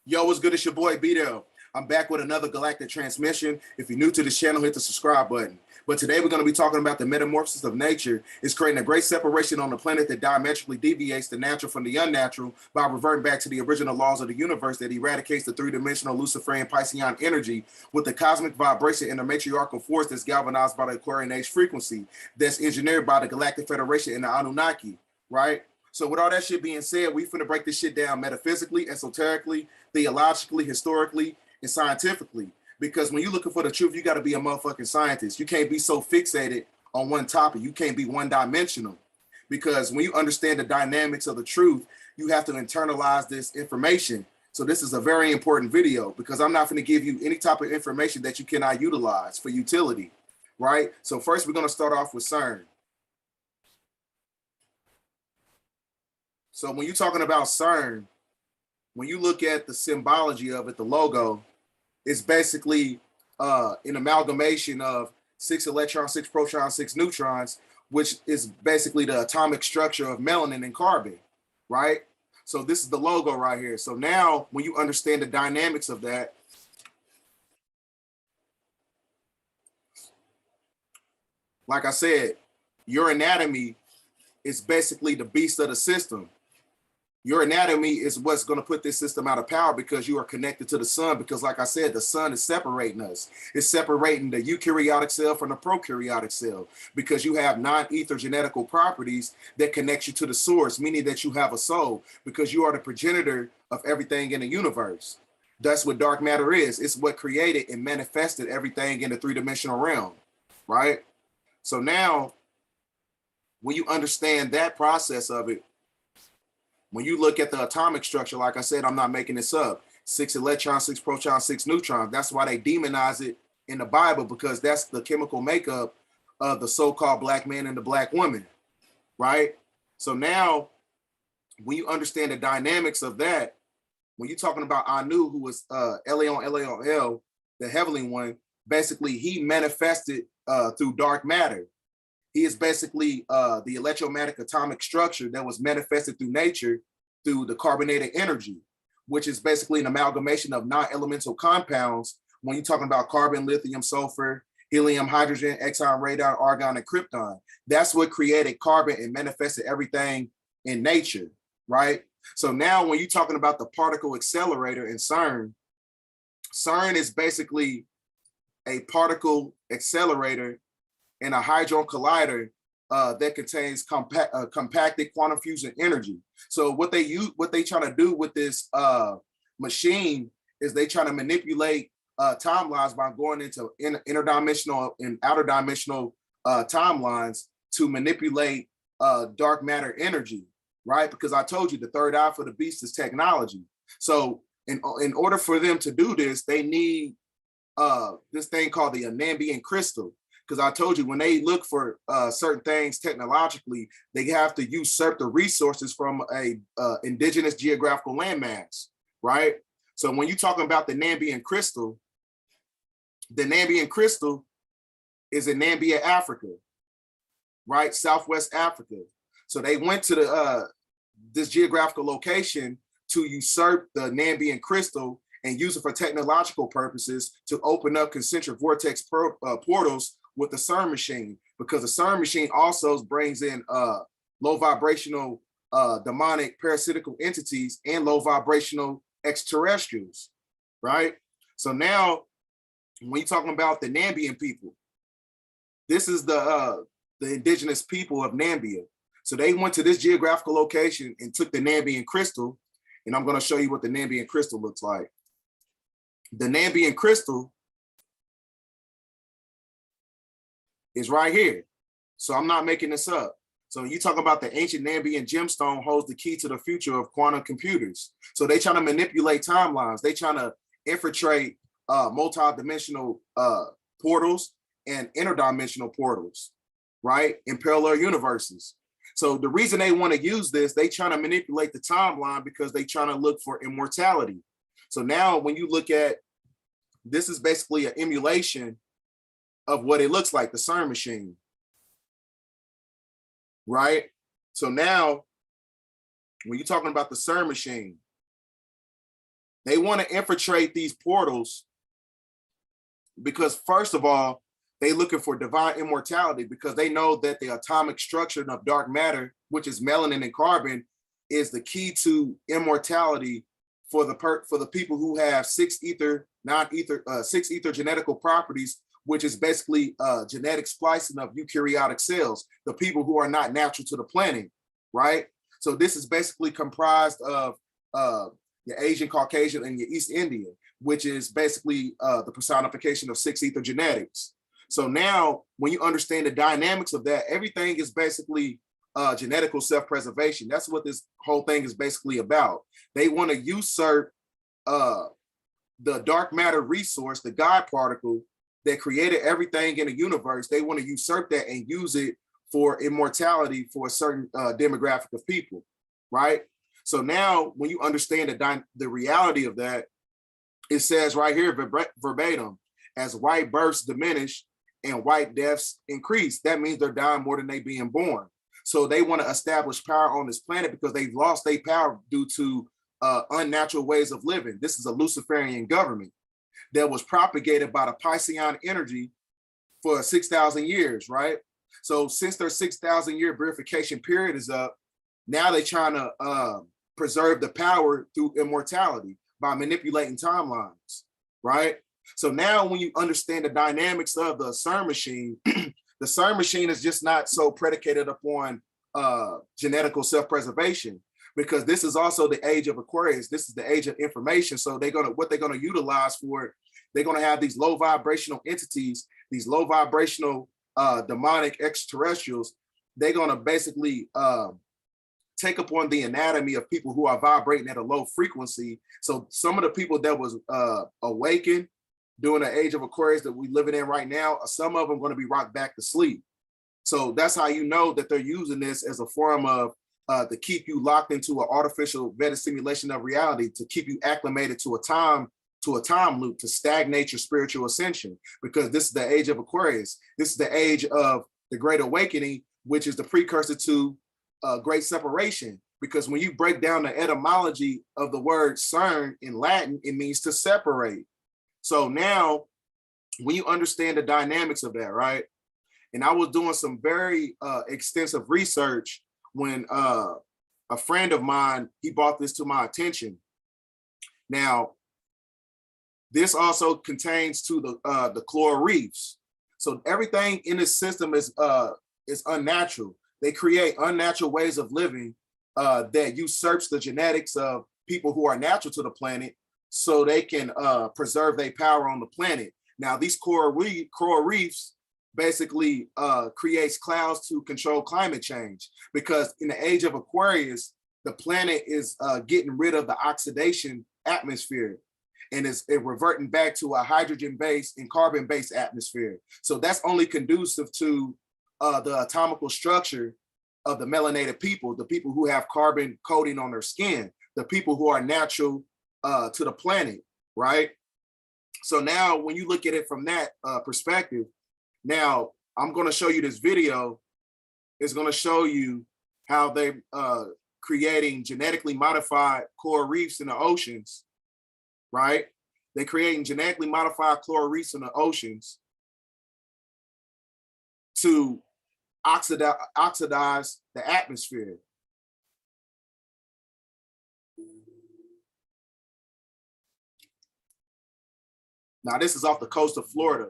Yo, what's good? It's your boy B-Dell. I'm back with another galactic transmission. If you're new to this channel, hit the subscribe button. But today we're going to be talking about the metamorphosis of nature. It's creating a great separation on the planet that diametrically deviates the natural from the unnatural by reverting back to the original laws of the universe that eradicates the three-dimensional Luciferian Piscean energy with the cosmic vibration and the matriarchal force that's galvanized by the Aquarian Age frequency that's engineered by the Galactic Federation and the Anunnaki, right? So with all that shit being said, we finna break this shit down metaphysically, esoterically, theologically, historically, and scientifically. Because when you're looking for the truth, you got to be a motherfucking scientist. You can't be so fixated on one topic. You can't be one-dimensional. Because when you understand the dynamics of the truth, you have to internalize this information. So this is a very important video because I'm not going to give you any type of information that you cannot utilize for utility, right? So first, we're going to start off with CERN. So when you're talking about CERN, when you look at the symbology of it, the logo, it's basically an amalgamation of 6 electrons, 6 protons, 6 neutrons, which is basically the atomic structure of melanin and carbon, right? So this is the logo right here. So now when you understand the dynamics of that, like I said, your anatomy is basically the beast of the system. Your anatomy is what's going to put this system out of power because you are connected to the sun. Because like I said, the sun is separating us. It's separating the eukaryotic cell from the prokaryotic cell because you have non-ether genetical properties that connect you to the source, meaning that you have a soul because you are the progenitor of everything in the universe. That's what dark matter is. It's what created and manifested everything in the three-dimensional realm, right? So now, when you understand that process of it, when you look at the atomic structure, like I said, I'm not making this up. 6 electrons, 6 protons, 6 neutrons. That's why they demonize it in the Bible because that's the chemical makeup of the so-called black man and the black woman, right? So now, when you understand the dynamics of that, when you're talking about Anu, who was L, the heavenly one, basically he manifested through dark matter. He is basically the electromagnetic atomic structure that was manifested through nature through the carbonated energy, which is basically an amalgamation of non-elemental compounds when you're talking about carbon, lithium, sulfur, helium, hydrogen, exon, radon, argon, and krypton. That's what created carbon and manifested everything in nature, right? So now when you're talking about the particle accelerator in CERN, CERN is basically a particle accelerator and a hadron collider that contains compacted quantum fusion energy. So what they try to do with this machine is they try to manipulate timelines by going into interdimensional and outer dimensional timelines to manipulate dark matter energy, right? Because I told you the third eye for the beast is technology. So in order for them to do this, they need this thing called the Nambian crystal. Because I told you, when they look for certain things technologically, they have to usurp the resources from a indigenous geographical landmass, right? So when you're talking about the Nambian crystal is in Nambia, Africa, right? Southwest Africa. So they went to this geographical location to usurp the Nambian crystal and use it for technological purposes to open up concentric vortex portals with the CERN machine, because the CERN machine also brings in low vibrational demonic parasitical entities and low vibrational extraterrestrials, right? So now, when you're talking about the Nambian people, this is the indigenous people of Nambia. So they went to this geographical location and took the Nambian crystal, and I'm going to show you what the Nambian crystal looks like. The Nambian crystal is right here. So I'm not making this up. So you talk about the ancient Nambian gemstone holds the key to the future of quantum computers. So they trying to manipulate timelines. They trying to infiltrate multi-dimensional portals and interdimensional portals, right? In parallel universes. So the reason they want to use this, they trying to manipulate the timeline because they trying to look for immortality. So now when you look at, this is basically an emulation of what it looks like, the CERN machine, right? So now, when you're talking about the CERN machine, They want to infiltrate these portals because, first of all, they're looking for divine immortality because they know that the atomic structure of dark matter, which is melanin and carbon, is the key to immortality for the people who have six ether genetical properties, which is basically genetic splicing of eukaryotic cells, the people who are not natural to the planet, right? So this is basically comprised of your Asian, Caucasian, and your East Indian, which is basically the personification of six ether genetics. So now when you understand the dynamics of that, everything is basically genetical self-preservation. That's what this whole thing is basically about. They want to usurp the dark matter resource, the God particle that created everything in the universe. They want to usurp that and use it for immortality for a certain demographic of people, right? So now when you understand the reality of that, it says right here verbatim, as white births diminish and white deaths increase, that means they're dying more than they being born. So they want to establish power on this planet because they've lost their power due to unnatural ways of living. This is a Luciferian government that was propagated by the Piscean energy for 6,000 years, right? So since their 6,000 year verification period is up, now they're trying to preserve the power through immortality by manipulating timelines, right? So now when you understand the dynamics of the CERN machine, the CERN machine is just not so predicated upon genetical self-preservation, because this is also the age of Aquarius. This is the age of information. So what they're gonna utilize for it, they're gonna have these low vibrational entities, these low vibrational demonic extraterrestrials. They're gonna basically take upon the anatomy of people who are vibrating at a low frequency. So some of the people that was awakened during the age of Aquarius that we living in right now, some of them going to be rocked back to sleep. So that's how you know that they're using this as a form of to keep you locked into an artificial meta simulation of reality, to keep you acclimated to a time loop, to stagnate your spiritual ascension, because this is the age of Aquarius. This is the age of the Great Awakening, which is the precursor to great separation. Because when you break down the etymology of the word CERN in Latin, it means to separate. So now when you understand the dynamics of that, right? And I was doing some very extensive research when a friend of mine, he brought this to my attention. Now, this also contains to the coral reefs. So everything in this system is unnatural. They create unnatural ways of living that usurps the genetics of people who are natural to the planet, so they can preserve their power on the planet. Now, these coral reefs basically creates clouds to control climate change, because in the age of Aquarius, the planet is getting rid of the oxidation atmosphere and is reverting back to a hydrogen-based and carbon-based atmosphere. So that's only conducive to the atomical structure of the melanated people, the people who have carbon coating on their skin, the people who are natural to the planet, right? So now when you look at it from that perspective, now I'm going to show you this video. It's going to show you how they're creating genetically modified coral reefs in the oceans, right? They're creating genetically modified coral reefs in the oceans to oxidize the atmosphere. Now, this is off the coast of Florida.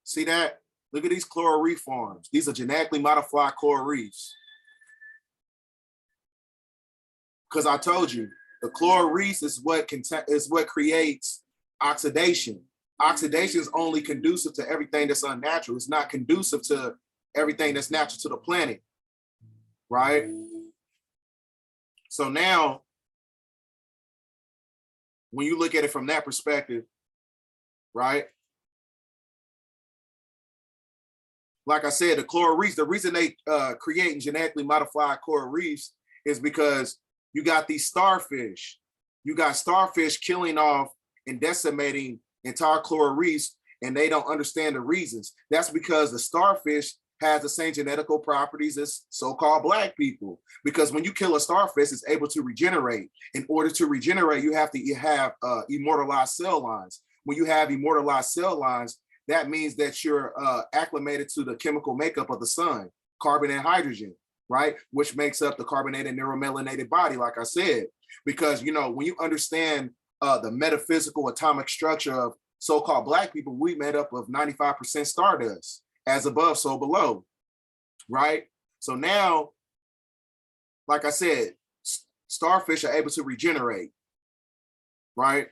See that? Look at these coral reef farms. These are genetically modified coral reefs. Because I told you, the coral reefs is what creates oxidation. Oxidation is only conducive to everything that's unnatural. It's not conducive to everything that's natural to the planet, right? So now, when you look at it from that perspective, right? like I said, the coral reefs, the reason they create and genetically modify coral reefs is because you got these starfish. You got starfish killing off and decimating entire coral reefs, and they don't understand the reasons. That's because the starfish has the same genetical properties as so-called black people. Because when you kill a starfish, it's able to regenerate. In order to regenerate, you have to have immortalized cell lines. When you have immortalized cell lines, that means that you're acclimated to the chemical makeup of the sun, carbon and hydrogen, right? Which makes up the carbonated neuromelanated body, like I said. Because, you know, when you understand the metaphysical atomic structure of so-called black people, we made up of 95% stardust, as above, so below, right? So now, like I said, starfish are able to regenerate, right?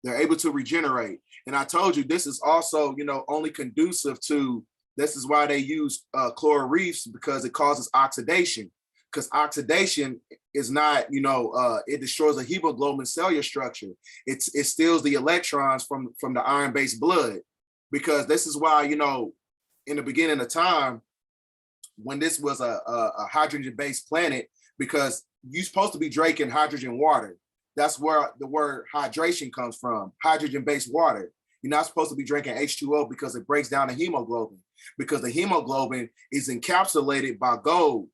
They're able to regenerate. And I told you, this is also, you know, only conducive to, this is why they use coral reefs, because it causes oxidation. Because oxidation is not, you know, it destroys the hemoglobin cellular structure. It steals the electrons from the iron-based blood. Because this is why, you know, in the beginning of time, when this was a hydrogen-based planet, because you're supposed to be drinking hydrogen water. That's where the word hydration comes from, hydrogen-based water. You're not supposed to be drinking H2O because it breaks down the hemoglobin, because the hemoglobin is encapsulated by gold.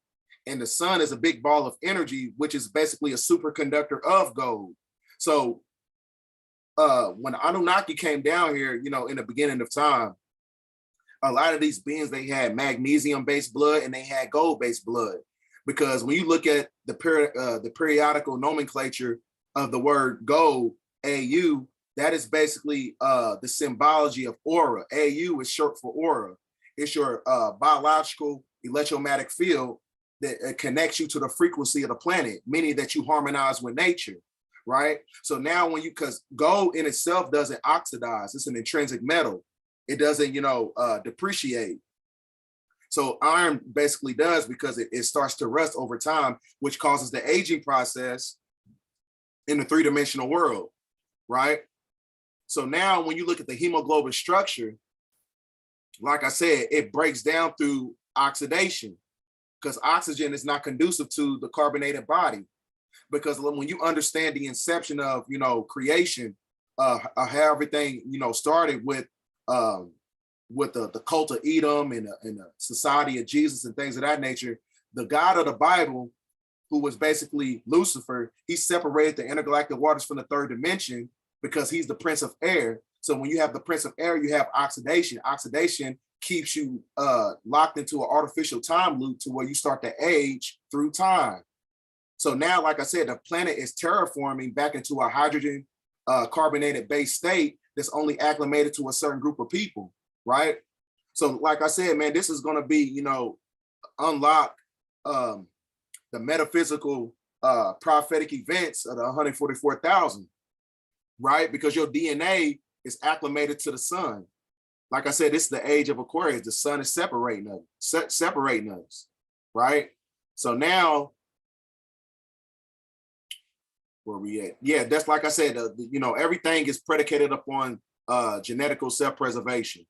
And the sun is a big ball of energy, which is basically a superconductor of gold. So when Anunnaki came down here, you know, in the beginning of time, a lot of these beings, they had magnesium-based blood and they had gold-based blood. Because when you look at the periodical nomenclature of the word gold, AU, that is basically the symbology of aura. AU is short for aura. It's your biological electromagnetic field that connects you to the frequency of the planet, meaning that you harmonize with nature, right? So now when you, because gold in itself doesn't oxidize, it's an intrinsic metal. It doesn't, you know, depreciate. So iron basically does, because it starts to rust over time, which causes the aging process in the three-dimensional world, right? So now when you look at the hemoglobin structure, like I said, it breaks down through oxidation, because oxygen is not conducive to the carbonated body. Because when you understand the inception of, you know, creation, how everything, you know, started with the cult of Edom and the society of Jesus and things of that nature, the God of the Bible, who was basically Lucifer, he separated the intergalactic waters from the third dimension because he's the Prince of Air. So when you have the Prince of Air, you have oxidation. Oxidation keeps you locked into an artificial time loop to where you start to age through time. So now, like I said, the planet is terraforming back into a hydrogen carbonated based state that's only acclimated to a certain group of people, right? So like I said, man, this is going to be, you know, unlock the metaphysical prophetic events of the 144,000, right? Because your DNA is acclimated to the sun. Like I said, this is the age of Aquarius. The sun is separating us, right? So now, where we at? Yeah, that's like I said, you know, everything is predicated upon genetical self-preservation.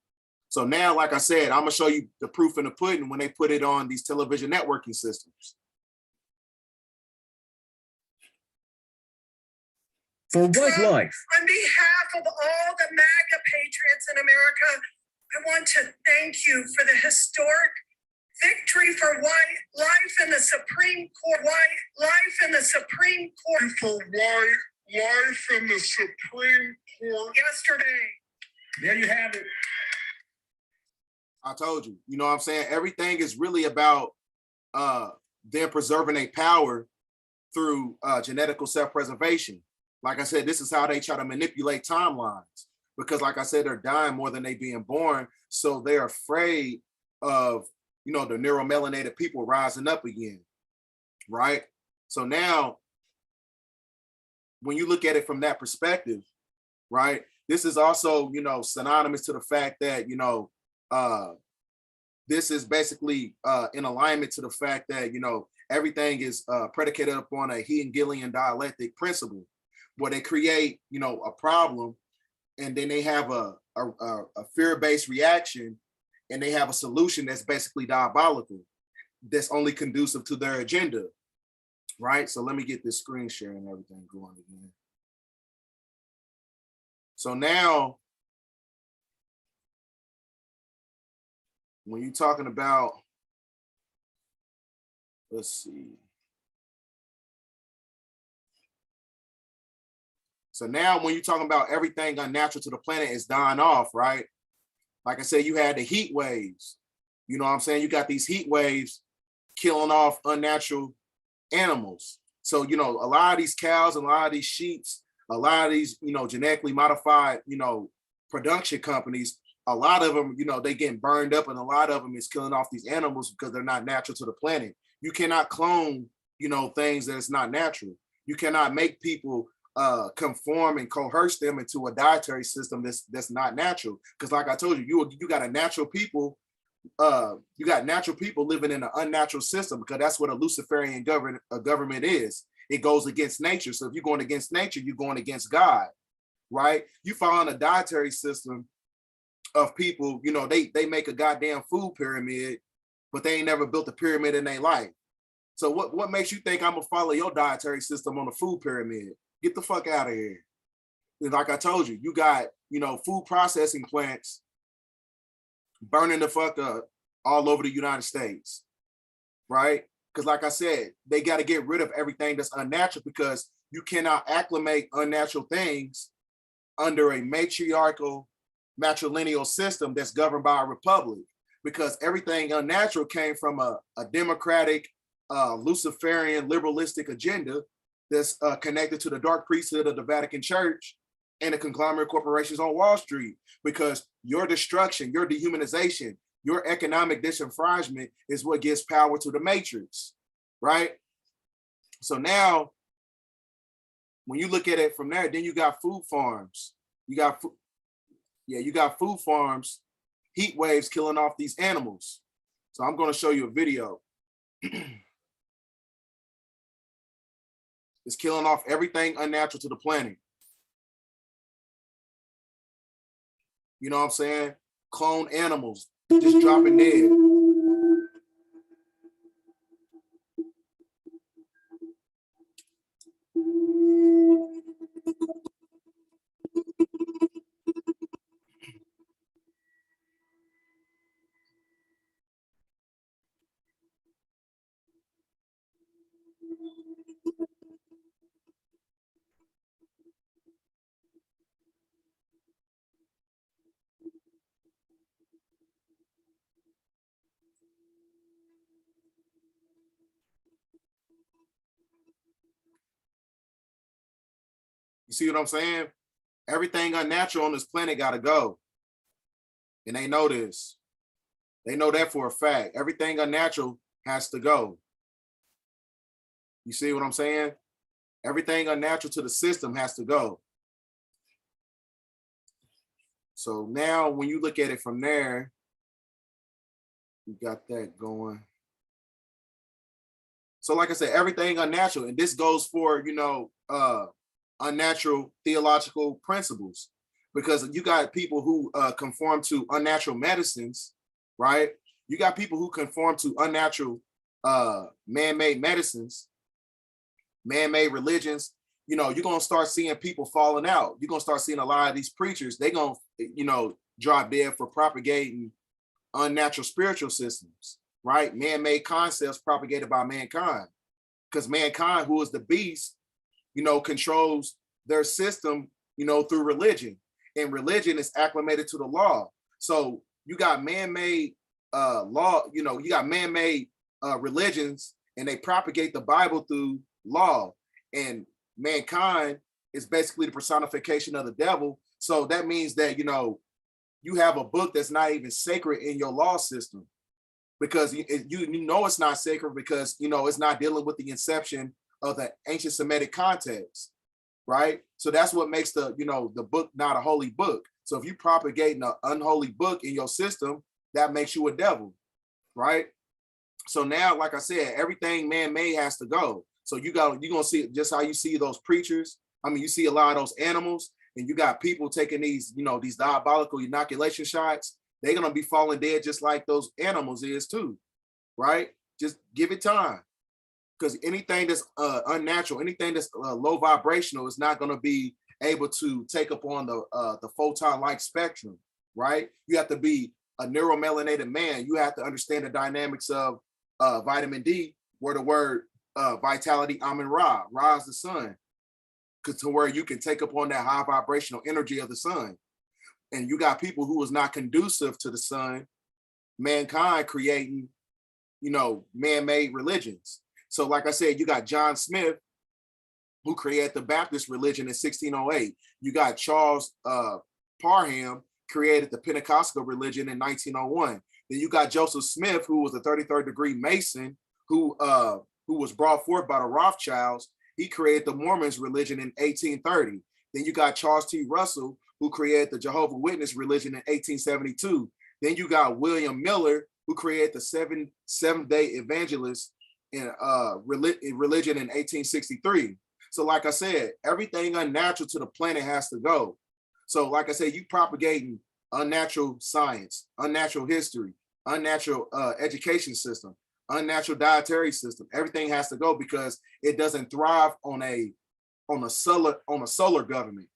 So now, like I said, I'm gonna show you the proof in the pudding when they put it on these television networking systems. For white life. On behalf of all the MAGA patriots in America, I want to thank you for the historic victory for white life in the Supreme Court. White life in the Supreme Court. For white life in the Supreme Court. Yesterday. There you have it. I told you, you know what I'm saying? Everything is really about them preserving their power through genetical self-preservation. Like I said, this is how they try to manipulate timelines, because like I said, they're dying more than they being born. So they're afraid of, you know, the neuromelanated people rising up again, right? So now, when you look at it from that perspective, right, this is also, you know, synonymous to the fact that, you know, this is basically in alignment to the fact that, you know, everything is predicated upon a Hegelian dialectic principle, where they create, you know, a problem, and then they have a fear-based reaction, and they have a solution that's basically diabolical, that's only conducive to their agenda, right? So let me get this screen share and everything going again. So now, when you're talking about, let's see. So now when you're talking about everything unnatural to the planet is dying off, right? Like I said, you had the heat waves. You know what I'm saying? You got these heat waves killing off unnatural animals. So, you know, a lot of these cows, a lot of these sheep, a lot of these, you know, genetically modified, you know, production companies, a lot of them, you know, they getting burned up, and a lot of them is killing off these animals because they're not natural to the planet. You cannot clone, you know, things that is not natural. You cannot make people conform and coerce them into a dietary system that's not natural. Because like I told you, you got a natural people, you got natural people living in an unnatural system, because that's what a Luciferian government is. It goes against nature. So if you're going against nature, you're going against God, right? You follow a dietary system of people, you know, they make a goddamn food pyramid, but they ain't never built a pyramid in their life. So what makes you think I'm gonna follow your dietary system on a food pyramid? Get the fuck out of here. Like I told you, you got, you know, food processing plants burning the fuck up all over the United States, right? Because like I said, they got to get rid of everything that's unnatural, because you cannot acclimate unnatural things under a matriarchal, matrilineal system that's governed by a republic, because everything unnatural came from a democratic, Luciferian, liberalistic agenda that's connected to the dark priesthood of the Vatican Church and the conglomerate corporations on Wall Street. Because your destruction, your dehumanization, your economic disenfranchisement is what gives power to the matrix, right? So now, when you look at it from there, then you got food farms. You got food farms, heat waves killing off these animals. So I'm going to show you a video. It's killing off everything unnatural to the planet. You know what I'm saying? Clone animals just dropping dead. You see what I'm saying? Everything unnatural on this planet got to go. And they know this. They know that for a fact. Everything unnatural has to go. You see what I'm saying? Everything unnatural to the system has to go. So now when you look at it from there, you got that going. So like I said, everything unnatural. And this goes for, you know, unnatural theological principles, because you got people who conform to unnatural medicines, right? You got people who conform to unnatural man-made medicines, man-made religions. You know, you're gonna start seeing people falling out. You're gonna start seeing a lot of these preachers, they gonna, you know, drop dead for propagating unnatural spiritual systems, right? Man-made concepts propagated by mankind, because mankind, who is the beast, you know, controls their system, you know, through religion, and religion is acclimated to the law. So you got man-made law, you know, you got man-made religions, and they propagate the Bible through law, and mankind is basically the personification of the devil. So that means that, you know, you have a book that's not even sacred in your law system, because you know it's not sacred, because, you know, it's not dealing with the inception of the ancient Semitic context, right? So that's what makes the, you know, the book not a holy book. So if you propagating an unholy book in your system, that makes you a devil, right? So now, like I said, everything man-made has to go. So you're gonna see just how you see those preachers. I mean, you see a lot of those animals, and you got people taking these, you know, these diabolical inoculation shots, They're gonna be falling dead just like those animals is too, right? Just give it time, because anything that's unnatural, anything that's low vibrational, is not gonna be able to take up on the photon light spectrum, right? You have to be a neuromelanated man. You have to understand the dynamics of vitamin D, where the word vitality, Amun Ra, Ra is the sun, because to where you can take up on that high vibrational energy of the sun. And you got people who is not conducive to the sun, mankind creating, man-made religions. So like I said, you got John Smith, who created the Baptist religion in 1608. You got Charles Parham, created the Pentecostal religion in 1901. Then you got Joseph Smith, who was a 33rd degree Mason, who was brought forth by the Rothschilds. He created the Mormons religion in 1830. Then you got Charles T. Russell, who created the Jehovah's Witness religion in 1872. Then you got William Miller, who created the Seventh-day Evangelist in religion in 1863. So like I said, everything unnatural to the planet has to go. So like I said, you propagating unnatural science, unnatural history, unnatural education system, unnatural dietary system. Everything has to go because it doesn't thrive on a solar government.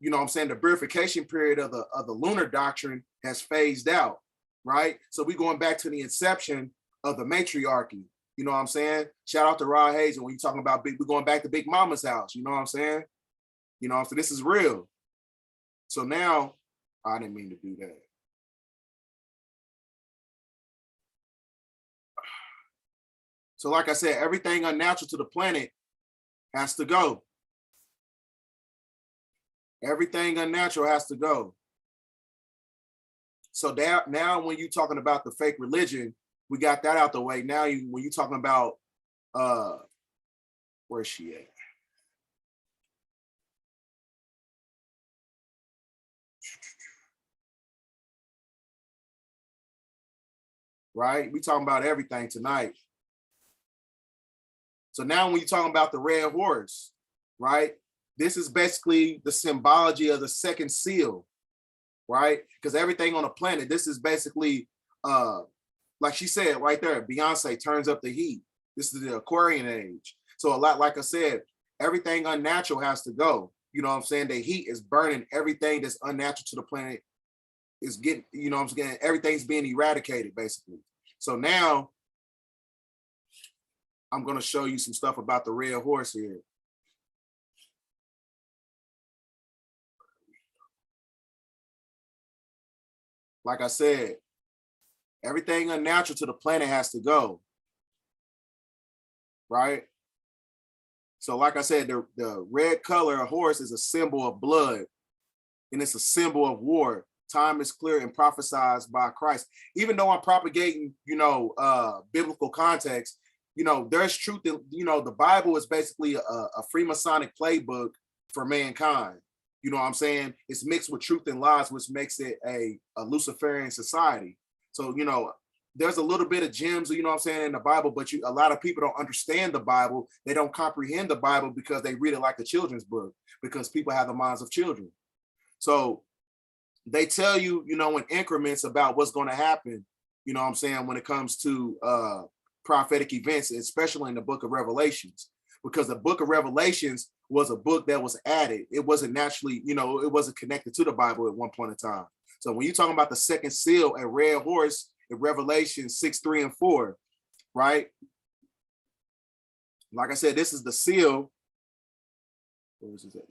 You know what I'm saying? The purification period of the lunar doctrine has phased out, right? So we're going back to the inception of the matriarchy. You know what I'm saying? Shout out to Rod Hayes. And when you're talking about we're going back to Big Mama's house. You know what I'm saying? So this is real. So now, I didn't mean to do that. So like I said, everything unnatural to the planet has to go. Everything unnatural has to go. So now when you're talking about the fake religion, we got that out the way. Now when you're talking about where's she at? Right? We talking about everything tonight. So now when you're talking about the red horse, right? This is basically the symbology of the second seal, right? Because everything on the planet, this is basically, like she said right there, Beyonce turns up the heat. This is the Aquarian age. So a lot, like I said, everything unnatural has to go. You know what I'm saying? The heat is burning everything that's unnatural to the planet. Is getting, you know what I'm saying? Everything's being eradicated, basically. So now I'm going to show you some stuff about the red horse here. Like I said, everything unnatural to the planet has to go, right? So like I said, the red color of horse is a symbol of blood, and it's a symbol of war. Time is clear and prophesied by Christ. Even though I'm propagating, biblical context, there's truth in, the Bible is basically a Freemasonic playbook for mankind. You know what I'm saying? It's mixed with truth and lies, which makes it a Luciferian society. So, there's a little bit of gems, you know what I'm saying, in the Bible, but a lot of people don't understand the Bible. They don't comprehend the Bible because they read it like a children's book, because people have the minds of children. So they tell you, in increments about what's going to happen, you know what I'm saying, when it comes to prophetic events, especially in the book of Revelations, because the book of Revelations was a book that was added. It wasn't naturally, it wasn't connected to the Bible at one point in time. So when you're talking about the second seal and red horse in Revelation 6, 3, and 4, right? Like I said, this is the seal.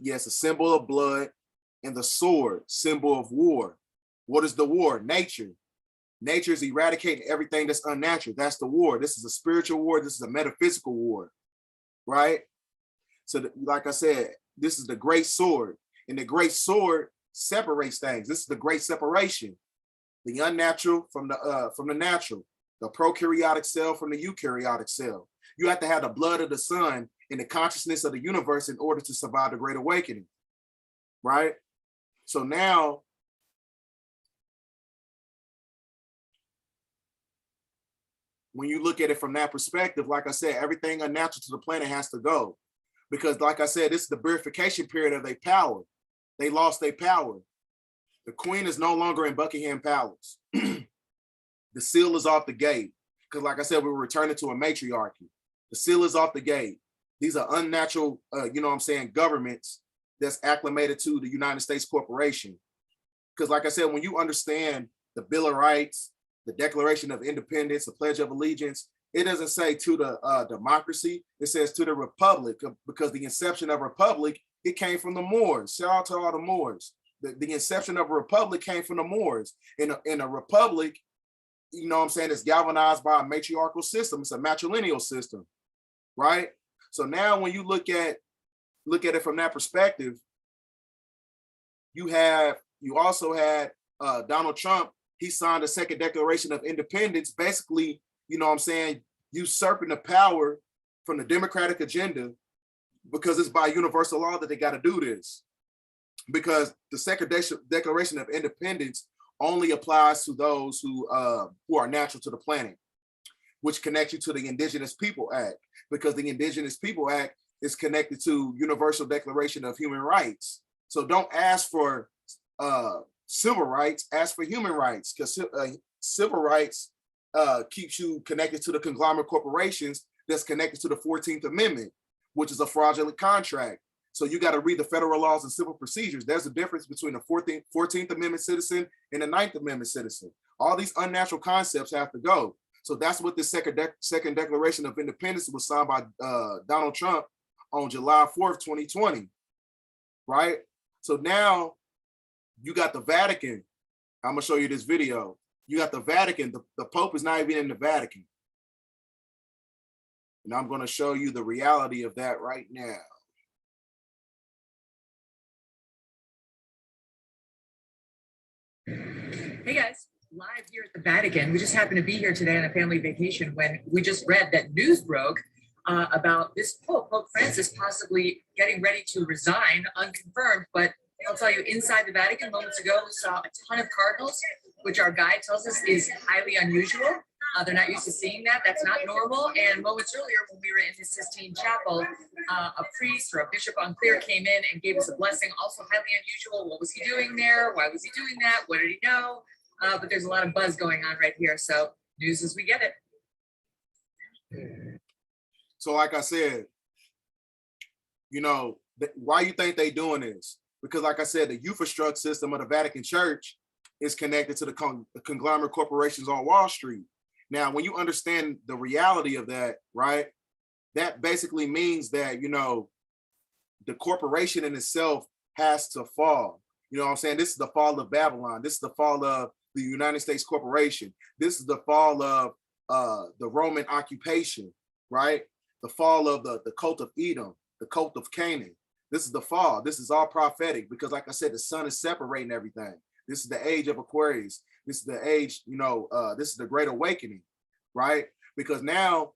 Yes, a symbol of blood, and the sword, symbol of war. What is the war? Nature. Nature is eradicating everything that's unnatural. That's the war. This is a spiritual war. This is a metaphysical war, right? So like I said, this is the great sword, and the great sword separates things. This is the great separation. The unnatural from the natural, the prokaryotic cell from the eukaryotic cell. You have to have the blood of the sun and the consciousness of the universe in order to survive the Great Awakening, right? So now, when you look at it from that perspective, like I said, everything unnatural to the planet has to go. Because like I said, this is the purification period of their power. They lost their power. The Queen is no longer in Buckingham Palace. The seal is off the gate. Because like I said, we were returning to a matriarchy. The seal is off the gate. These are unnatural, governments that's acclimated to the United States corporation. Because like I said, when you understand the Bill of Rights, the Declaration of Independence, the Pledge of Allegiance, it doesn't say to the democracy, it says to the republic, because the inception of republic, it came from the Moors. Shout out to all the Moors. The inception of a republic came from the Moors. In a republic, it's galvanized by a matriarchal system. It's a matrilineal system, right? So now when you look at it from that perspective, you also had Donald Trump. He signed the second Declaration of Independence, basically, usurping the power from the Democratic agenda, because it's by universal law that they got to do this. Because the second Declaration of Independence only applies to those who are natural to the planet, which connects you to the Indigenous People Act, because the Indigenous People Act is connected to Universal Declaration of Human Rights. So don't ask for civil rights, ask for human rights, because civil rights keeps you connected to the conglomerate corporations that's connected to the 14th Amendment, which is a fraudulent contract. So you got to read the federal laws and civil procedures. There's a difference between a 14th Amendment citizen and a 9th Amendment citizen. All these unnatural concepts have to go. So that's what the second Declaration of Independence was signed by Donald Trump on July 4th, 2020, right? So now you got the Vatican. I'm gonna show you this video. You got the Vatican. The Pope is not even in the Vatican. And I'm gonna show you the reality of that right now. Hey guys, live here at the Vatican. We just happened to be here today on a family vacation when we just read that news broke about this Pope Francis, possibly getting ready to resign, unconfirmed. But I'll tell you, inside the Vatican moments ago, we saw a ton of cardinals, which our guide tells us is highly unusual. They're not used to seeing that. That's not normal. And moments earlier, when we were in the Sistine Chapel, a priest or a bishop unclear came in and gave us a blessing. Also highly unusual. What was he doing there? Why was he doing that? What did he know? But there's a lot of buzz going on right here. So news as we get it. So like I said, why you think they doing this? Because like I said, the Euphrastruct system of the Vatican Church is connected to the conglomerate corporations on Wall Street. Now, when you understand the reality of that, right, that basically means that, the corporation in itself has to fall. You know what I'm saying? This is the fall of Babylon. This is the fall of the United States corporation. This is the fall of the Roman occupation, right? The fall of the cult of Edom, the cult of Canaan. This is the fall. This is all prophetic because, like I said, the sun is separating everything. This is the age of Aquarius. This is the age, this is the Great Awakening, right? Because now,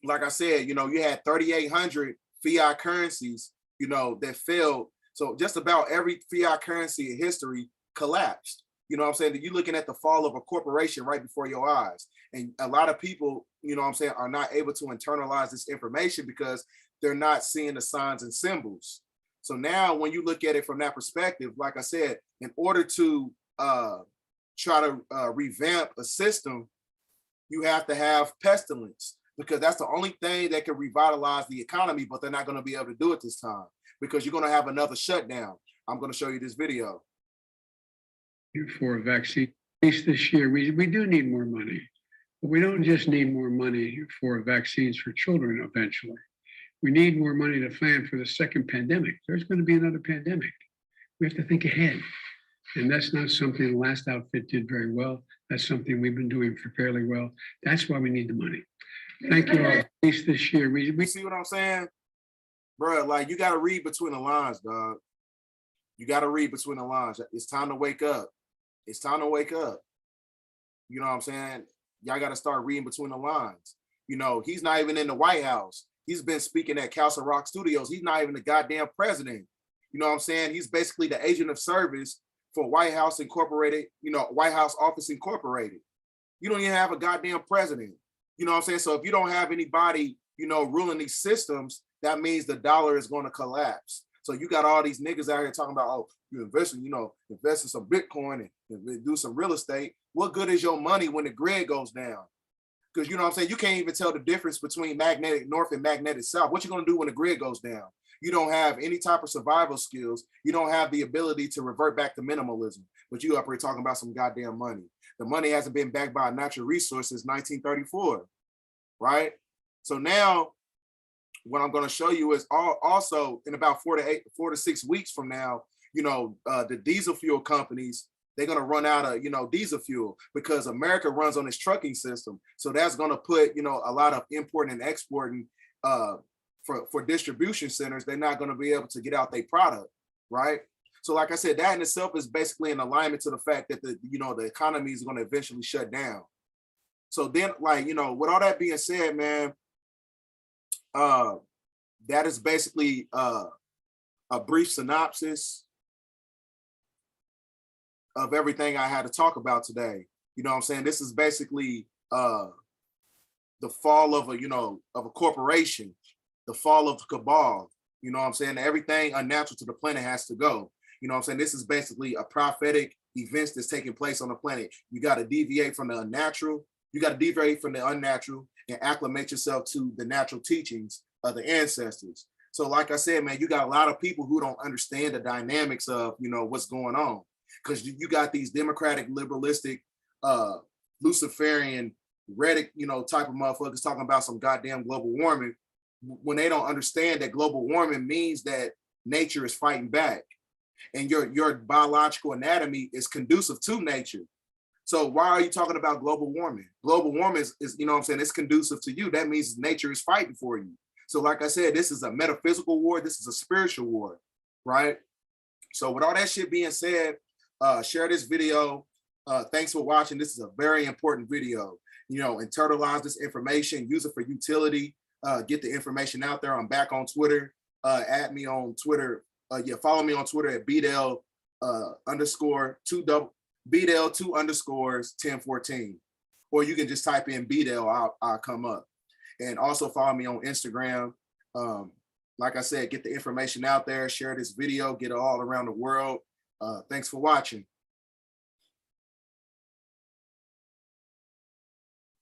like I said, you had 3,800 fiat currencies, that failed. So just about every fiat currency in history collapsed. You know what I'm saying? You're looking at the fall of a corporation right before your eyes. And a lot of people, are not able to internalize this information because they're not seeing the signs and symbols. So now when you look at it from that perspective, like I said, in order to try to revamp a system, you have to have pestilence, because that's the only thing that can revitalize the economy, but they're not going to be able to do it this time because you're going to have another shutdown. I'm going to show you this video. For a vaccine, at least this year, we do need more money, but we don't just need more money for vaccines for children eventually. We need more money to plan for the second pandemic. There's going to be another pandemic. We have to think ahead. And that's not something the last outfit did very well. That's something we've been doing fairly well. That's why we need the money. Thank you all. At least this year. We see what I'm saying? Bro, like, you got to read between the lines, dog. You got to read between the lines. It's time to wake up. It's time to wake up. You know what I'm saying? Y'all got to start reading between the lines. He's not even in the White House. He's been speaking at Castle Rock Studios. He's not even the goddamn president. You know what I'm saying? He's basically the agent of service for White House Incorporated, White House Office Incorporated. You don't even have a goddamn president. You know what I'm saying? So if you don't have anybody, ruling these systems, that means the dollar is going to collapse. So you got all these niggas out here talking about, oh, you invest in, invest in some Bitcoin and do some real estate. What good is your money when the grid goes down? Because, you know what I'm saying, you can't even tell the difference between magnetic north and magnetic south. What you going to do when the grid goes down? You don't have any type of survival skills. You don't have the ability to revert back to minimalism. But you up here talking about some goddamn money. The money hasn't been backed by a natural resource since 1934, right? So now what I'm going to show you is also in about 4 to 6 weeks from now, the diesel fuel companies, they're going to run out of, diesel fuel because America runs on this trucking system. So that's going to put, a lot of importing and exporting for distribution centers. They're not going to be able to get out their product, right? So like I said, that in itself is basically in alignment to the fact that the economy is going to eventually shut down. So then, with all that being said, man, that is basically a brief synopsis of everything I had to talk about today. You know what I'm saying? This is basically the fall of a corporation, the fall of the cabal. You know what I'm saying? Everything unnatural to the planet has to go. You know what I'm saying? This is basically a prophetic events that's taking place on the planet. You got to deviate from the unnatural. You got to deviate from the unnatural and acclimate yourself to the natural teachings of the ancestors. So like I said, man, you got a lot of people who don't understand the dynamics of, what's going on. Because you got these democratic, liberalistic, Luciferian, Reddit, type of motherfuckers talking about some goddamn global warming when they don't understand that global warming means that nature is fighting back. And your biological anatomy is conducive to nature. So why are you talking about global warming? Global warming is it's conducive to you. That means nature is fighting for you. So like I said, this is a metaphysical war. This is a spiritual war, right? So with all that shit being said, share this video. Thanks for watching. This is a very important video. Internalize this information, use it for utility, get the information out there. I'm back on Twitter. Add me on Twitter. Follow me on Twitter at BDL BDL 2_1014. Or you can just type in BDL, I'll come up. And also follow me on Instagram. Like I said, get the information out there, share this video, get it all around the world. Thanks for watching.